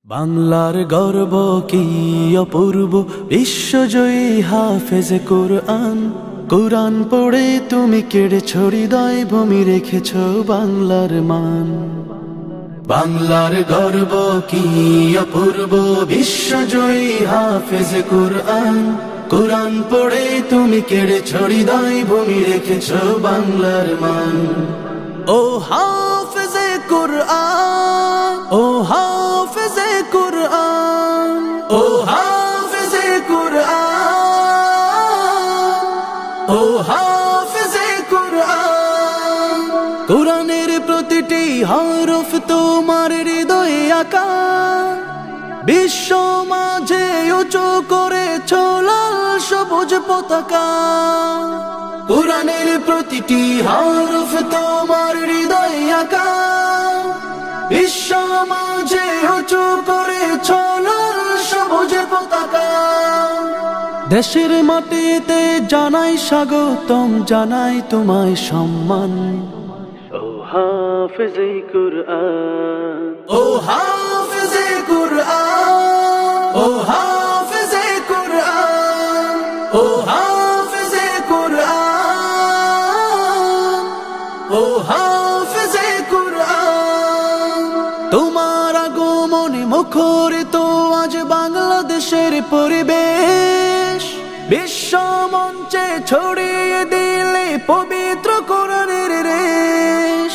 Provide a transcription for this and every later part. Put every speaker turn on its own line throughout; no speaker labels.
বাংলার গর্ব কি অপূর্ব, বিশ্বজয়ী হাফেজ কোরআন। কোরআন পড়ে তুমি কেড়েছ হৃদয়, ভূমি রেখেছ বাংলার মান। বাংলার গর্ব কি অপূর্ব, বিশ্বজয়ী হাফেজ কোরআন। কোরআন পড়ে তুমি কেড়েছ হৃদয়, ভূমি রেখেছ বাংলার মান। ও হাফেজে কোরআন, ও হাফেজে কোরআন, ও হাফেজে কোরআন, ও হাফেজে কোরআন। কোরআনের প্রতিটি হরফ তোমার হৃদয়ে আঁকা, বিশ্ব মাঝে উঁচু করেছ লাল সবুজ পতাকা। কোরআনের প্রতিটি হরফ তোমার হৃদয়ে আঁকা, বিশ্ব মাঝে উঁচু করেছ লাল সবুজ পতাকা। দেশের মাটিতে জানাই স্বাগতম, জানাই তোমায় সম্মান। ও হাফেজে কোরআন, ও হাফেজে কোরআন, ও হাফেজে কোরআন, ও হাফেজে কোরআন, ও হাফেজে কোরআন। তোমার আগমনে মুখরিত আজ বাংলাদেশের পরিবেশ, বিশ্ব মঞ্চে ছড়িয়ে দিলে পবিত্র কোরআনের রেশ।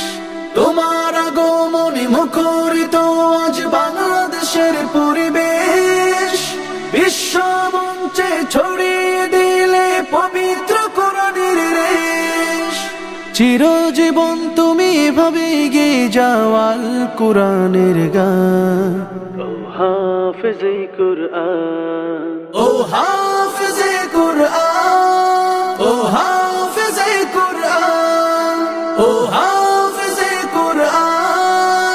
তোমার আগমনে মুখরিত আজ বাংলাদেশের পরিবেশ, বিশ্ব মঞ্চে ছড়িয়ে দিলে পবিত্র কোরআনের রেশ। চিরজীবন তুমি এভাবে এগিয়ে যাও আল কোরআনের গান। ও হাফেজে কোরআন, ও হাফেজে কোরআন, ও হাফেজে কোরআন, ও হাফেজে কোরআন,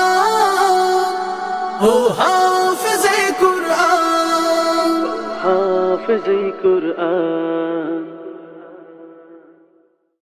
ও হাফেজে কোরআন, হাফেজে কোরআন।